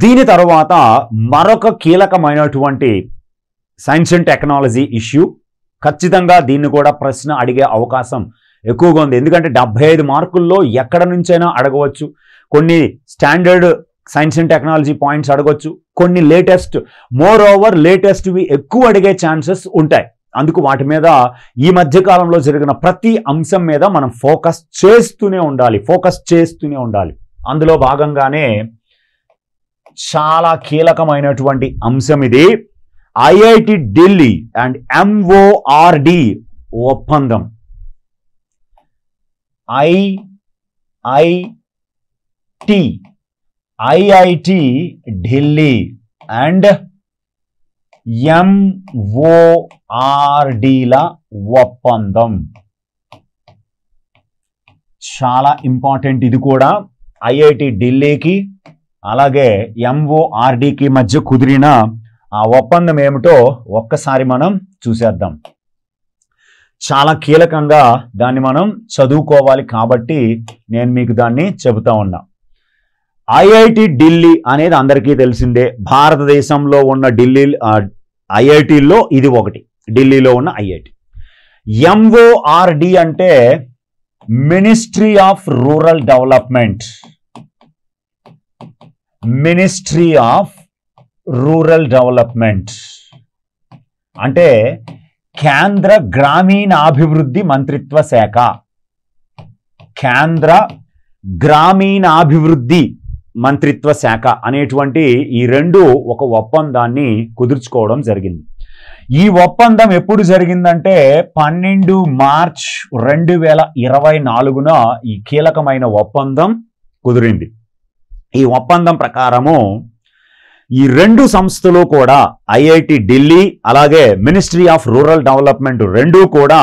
దీని తర్వాత మరొక కీలకమైనటువంటి సైన్స్ అండ్ టెక్నాలజీ ఇష్యూ, ఖచ్చితంగా దీన్ని కూడా ప్రశ్న అడిగే అవకాశం ఎక్కువగా ఉంది. ఎందుకంటే 75 మార్కుల్లో ఎక్కడ నుంచైనా అడగవచ్చు. కొన్ని standard science and technology points అడగవచ్చు, కొన్ని లేటెస్ట్, మోర్ ఓవర్ లేటెస్ట్వి ఎక్కువ అడిగే ఛాన్సెస్ ఉంటాయి. అందుకు వాటి మీద ఈ మధ్య కాలంలో జరిగిన ప్రతి అంశం మీద మనం ఫోకస్ చేస్తూనే ఉండాలి. అందులో భాగంగానే చాలా కీలకమైనటువంటి అంశం ఇది. ఐఐటి ఢిల్లీ అండ్ MORD ఒప్పందం. ఐఐటి ఢిల్లీ అండ్ MORDల ఒప్పందం చాలా ఇంపార్టెంట్. ఇది కూడా ఐఐటి ఢిల్లీకి అలాగే MORDకి మధ్య కుదిరిన ఆ ఒప్పందం ఏమిటో ఒక్కసారి మనం చూసేద్దాం. చాలా కీలకంగా దాన్ని మనం చదువుకోవాలి కాబట్టి నేను మీకు దాన్ని చెబుతా ఉన్నా. ఐఐటి ఢిల్లీ అనేది అందరికీ తెలిసిందే. భారతదేశంలో ఉన్న ఐఐటీల్లో ఇది ఒకటి, ఢిల్లీలో ఉన్న ఐఐటి. MORD అంటే ministry of rural development. Ministry of rural development అంటే కేంద్ర గ్రామీణాభివృద్ధి మంత్రిత్వ శాఖ. కేంద్ర గ్రామీణాభివృద్ధి మంత్రిత్వ శాఖ అనేటువంటి ఈ రెండు ఒక ఒప్పందాన్ని కుదుర్చుకోవడం జరిగింది. ఈ ఒప్పందం ఎప్పుడు జరిగిందంటే 12 మార్చ్ 2024న ఈ కీలకమైన ఒప్పందం కుదిరింది. ఈ ఒప్పందం ప్రకారము ఈ రెండు సంస్థలు కూడా, ఐఐటి ఢిల్లీ అలాగే మినిస్ట్రీ ఆఫ్ రూరల్ డెవలప్మెంట్, రెండూ కూడా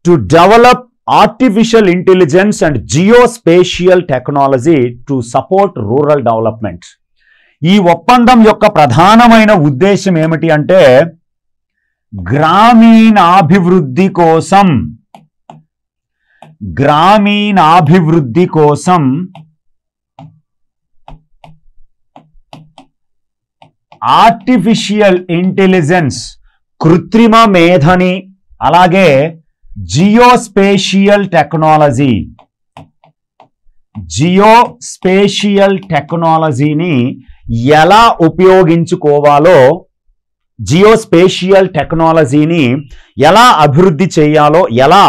to develop artificial intelligence and geospatial technology to support rural development. ఈ ఒప్పందం యొక్క ప్రధానమైన ఉద్దేశం ఏమిటి అంటే గ్రామీణాభివృద్ధి కోసం ఆర్టిఫిషియల్ ఇంటెలిజెన్స్, కృత్రిమ మేధని, అలాగే జియోస్పేషియల్ టెక్నాలజీని ఎలా ఉపయోగించుకోవాలో, జియోస్పేషియల్ టెక్నాలజీని ఎలా అభివృద్ధి చేయాలో, ఎలా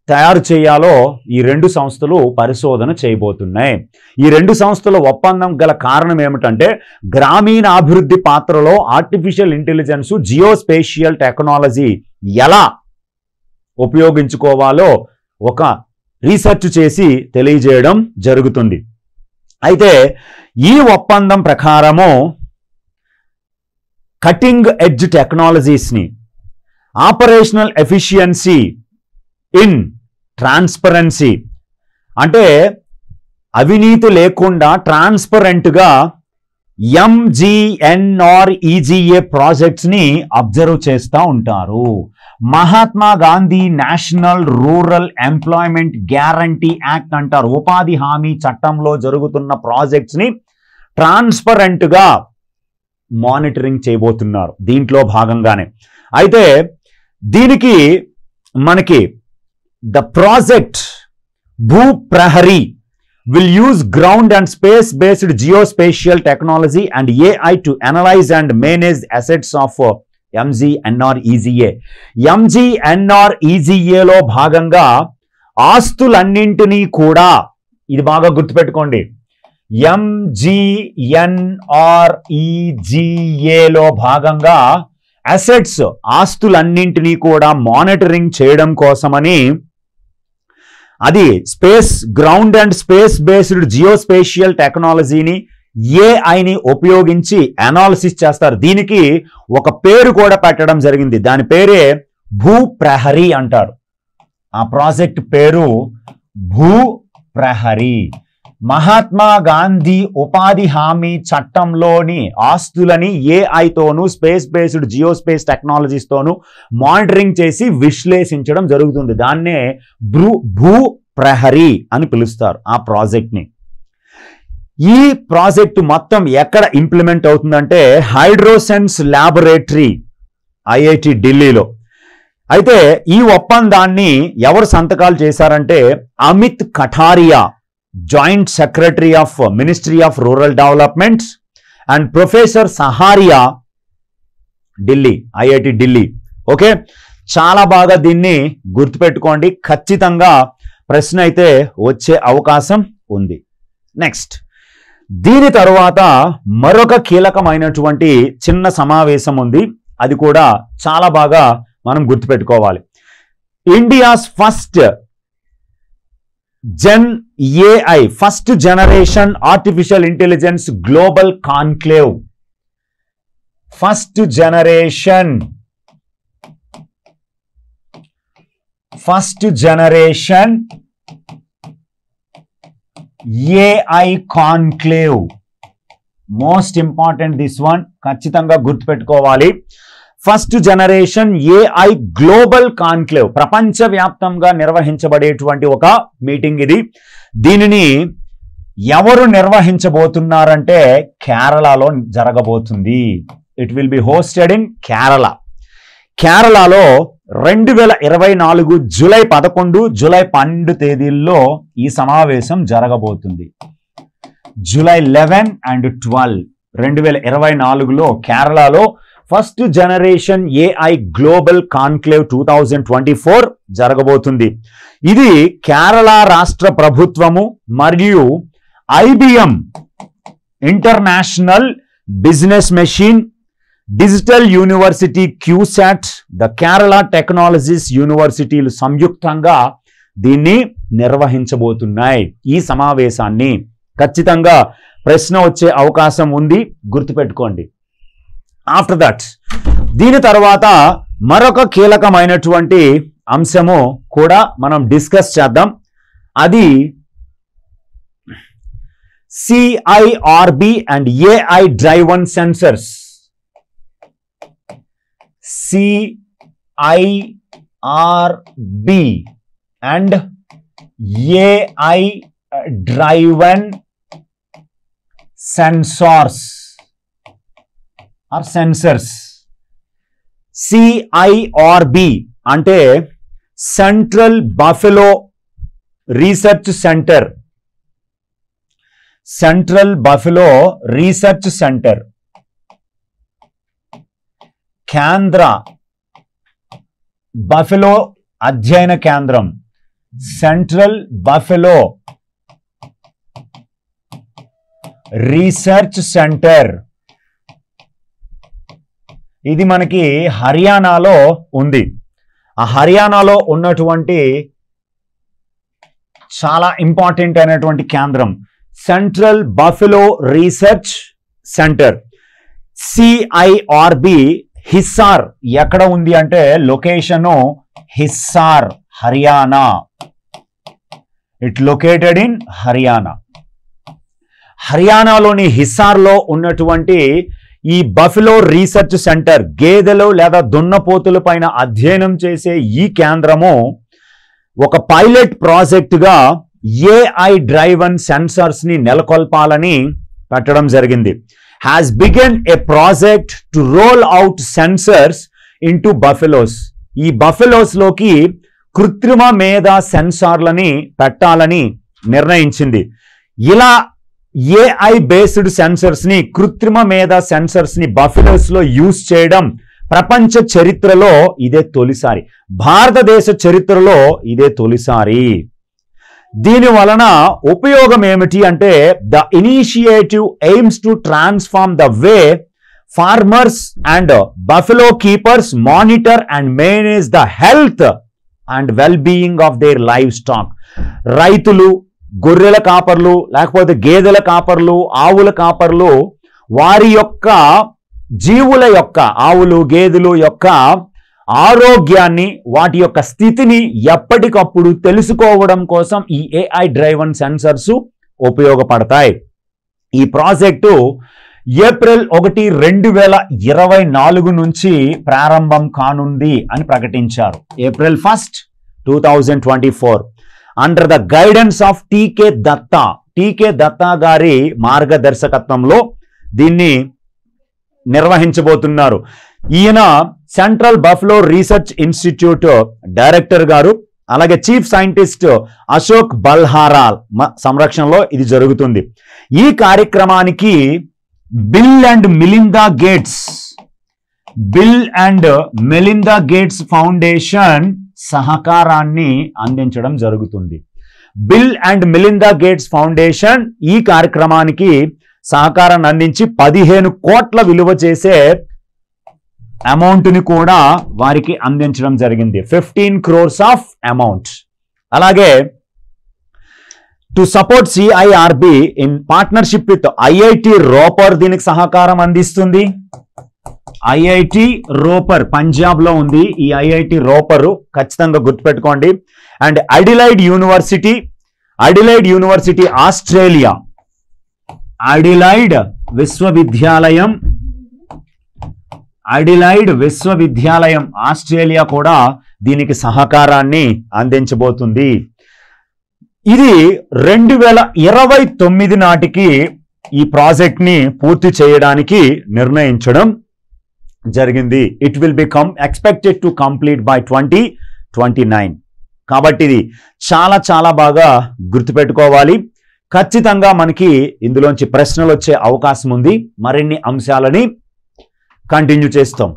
తయారు చేయాలో ఈ రెండు సంస్థలు పరిశోధన చేయబోతున్నాయి. ఈ రెండు సంస్థల ఒప్పందం గల కారణం ఏమిటంటే గ్రామీణ అభివృద్ధి పాత్రలో ఆర్టిఫిషియల్ ఇంటెలిజెన్స్, జియోస్పేషియల్ టెక్నాలజీ ఎలా ఉపయోగించుకోవాలో ఒక రీసెర్చ్ చేసి తెలియజేయడం జరుగుతుంది. అయితే ఈ ఒప్పందం ప్రకారము కటింగ్ ఎడ్జ్ టెక్నాలజీస్ని, ఆపరేషనల్ ఎఫిషియన్సీ ఇన్ ట్రాన్స్పరెన్సీ అంటే అవినీతి లేకుండా ట్రాన్స్పరెంట్గా MGNREGA ప్రాజెక్ట్స్ని అబ్జర్వ్ చేస్తూ ఉంటారు. Mahatma Gandhi national rural employment guarantee act అంటారు. ఉపాధి హామీ చట్టంలో జరుగుతున్న ప్రాజెక్ట్స్ని ట్రాన్స్పరెంట్గా మానిటరింగ్ చేయబోతున్నారు దీంట్లో భాగంగానే. అయితే దీనికి మనకి the project Bhuprahari will use ground and space-based geospatial technology and AI to analyze and manage assets of MGNREGA. MGNREGAలో భాగంగా ఆస్తులన్నింటినీ కూడా, ఇది బాగా గుర్తుపెట్టుకోండి, MGNREGAలో భాగంగా అసెట్స్, ఆస్తులన్నింటినీ కూడా మానిటరింగ్ చేయడం కోసమని అది ground and space based geospatial టెక్నాలజీని, ఏఐని ఉపయోగించి అనాలిసిస్ చేస్తారు. దీనికి ఒక పేరు కూడా పెట్టడం జరిగింది. దాని పేరే భూప్రహరీ అంటారు. ఆ ప్రాజెక్ట్ పేరు భూప్రహరీ. మహాత్మా గాంధీ ఉపాధి హామీ చట్టంలోని ఆస్తులని ఏఐతోనూ స్పేస్ బేస్డ్ జియోస్పేస్ టెక్నాలజీస్తోనూ మానిటరింగ్ చేసి విశ్లేషించడం జరుగుతుంది. దాన్నే భూప్రహరీ అని పిలుస్తారు ఆ ప్రాజెక్ట్ని. ఈ ప్రాజెక్టు మొత్తం ఎక్కడ ఇంప్లిమెంట్ అవుతుందంటే హైడ్రోసెన్స్ ల్యాబొరేటరీ ఐఐటి ఢిల్లీలో. అయితే ఈ ఒప్పందాన్ని ఎవరు సంతకాలు చేశారంటే Amit Kataria, joint secretary of ministry of rural development, and professor Saharia, Delhi, IIT Delhi. Okay, చాలా బాగా దీన్ని గుర్తుపెట్టుకోండి. ఖచ్చితంగా ప్రశ్న అయితే వచ్చే అవకాశం ఉంది. నెక్స్ట్, దీని తర్వాత మరొక కీలకమైనటువంటి చిన్న సమావేశం ఉంది. అది కూడా చాలా బాగా మనం గుర్తుపెట్టుకోవాలి. India's first AI, first generation artificial intelligence global conclave. First generation AI conclave, most important this one, ఖచ్చితంగా గుర్తుపెట్టుకోవాలి. First generation AI global conclave ప్రపంచవ్యాప్తంగా నిర్వహించబడేటువంటి ఒక మీటింగ్ ఇది. దీనిని ఎవరు నిర్వహించబోతున్నారంటే కేరళలో జరగబోతుంది. It will be hosted in Kerala. కేరళలో 2024 జూలై 11, జూలై 12 తేదీల్లో ఈ సమావేశం జరగబోతుంది. జూలై 11 and 12, 2024లో కేరళలో first generation AI global conclave 2024 జరగబోతుంది. ఇది కేరళ రాష్ట్ర ప్రభుత్వము మరియు IBM international business machine, digital university CUSAT, the Kerala technologies యూనివర్సిటీలు సంయుక్తంగా దీన్ని నిర్వహించబోతున్నాయి. ఈ సమావేశాన్ని ఖచ్చితంగా ప్రశ్న వచ్చే అవకాశం ఉంది, గుర్తుపెట్టుకోండి. ఆఫ్టర్ దట్, దీని తర్వాత మరొక కీలకమైనటువంటి అంశము కూడా మనం డిస్కస్ చేద్దాం. అది CIRB and AI driven sensors. CIRB and AI driven sensors or sensors. CIRB అంటే central buffalo research centre. Central buffalo research centre, కేంద్ర బఫెలో అధ్యయన కేంద్రం, సెంట్రల్ బఫెలో రీసెర్చ్ సెంటర్. ఇది మనకి హర్యానాలో ఉంది. ఆ హర్యానాలో ఉన్నటువంటి చాలా ఇంపార్టెంట్ అయినటువంటి కేంద్రం central buffalo research centre. CIRB Hisar ఎక్కడ ఉంది అంటే location Hisar, Haryana. It located in Haryana. హర్యానాలోని హిస్సార్లో ఉన్నటువంటి ఈ బఫెలో రీసెర్చ్ సెంటర్, గేదెలు లేదా దున్నపోతుల పైన అధ్యయనం చేసే ఈ కేంద్రము ఒక పైలట్ ప్రాజెక్టుగా AI డ్రైవన్ సెన్సార్స్ ని నెలకొల్పాలని పెట్టడం జరిగింది. has begun a project to roll out sensors into buffaloes. ఈ బఫెలోస్ లోకి కృత్రిమ మేధ సెన్సార్లని పెట్టాలని నిర్ణయించింది. ఇలా AI బేస్డ్ సెన్సర్స్ ని, కృత్రిమ మేధ సెన్సర్స్ ని బఫెలోస్ లో యూజ్ చేయడం ప్రపంచ చరిత్రలో ఇదే తొలిసారి, భారతదేశ చరిత్రలో ఇదే తొలిసారి. దీని వలన ఉపయోగం ఏమిటి అంటే the initiative AIIMS to transform the way farmers and buffalo keepers monitor and manage the health and well being of their live stock. రైతులు, గొర్రెల కాపర్లు, లేకపోతే గేదెల కాపర్లు, ఆవుల కాపర్లు వారి యొక్క జీవుల యొక్క, ఆవులు గేదెలు యొక్క ఆరోగ్యాన్ని, వాటి యొక్క స్థితిని ఎప్పటికప్పుడు తెలుసుకోవడం కోసం ఈ AI డ్రైవన్ సెన్సర్స్ ఉపయోగపడతాయి. ఈ ప్రాజెక్టు ఏప్రిల్ 1, 2024 నుంచి ప్రారంభం కానుంది అని ప్రకటించారు. April 1, 2024. Under the guidance of TK Datta. TK Datta గారి మార్గదర్శకత్వంలో దీన్ని నిర్వహించబోతున్నారు. ఈయన central buffalo research institute director గారు, అలాగే చీఫ్ సైంటిస్ట్ అశోక్ బల్హారాల్ సంరక్షణలో ఇది జరుగుతుంది. ఈ కార్యక్రమానికి bill and Melinda gates foundation సహకారాన్ని అందించడం జరుగుతుంది. Bill and Melinda gates foundation ఈ కార్యక్రమానికి సహకారాన్ని అందించి 15 కోట్ల విలువ చేసే అమౌంట్ ని కూడా వారికి అందించడం జరిగింది. 15 crores ఆఫ్ అమౌంట్. అలాగే to support CIRB in partnership with IIT Ropar దీనికి సహకారం అందిస్తుంది. ఐఐటి రోపర్ పంజాబ్ లో ఉంది. ఈ ఐఐటి రోపర్ ఖచ్చితంగా గుర్తుపెట్టుకోండి. And Adelaide university Australia, Adelaide విశ్వవిద్యాలయం ఆస్ట్రేలియా కూడా దీనికి సహకారాన్ని అందించబోతుంది. ఇది 2029 నాటికి ఈ ప్రాజెక్ట్ ని పూర్తి చేయడానికి నిర్ణయించడం జరిగింది. It will become expected to complete by 2029. కాబట్టి ఇది చాలా బాగా గుర్తుపెట్టుకోవాలి. ఖచ్చితంగా మనకి ఇందులోంచి ప్రశ్నలు వచ్చే అవకాశం ఉంది. మరిన్ని అంశాలని కంటిన్యూ చేస్తాం.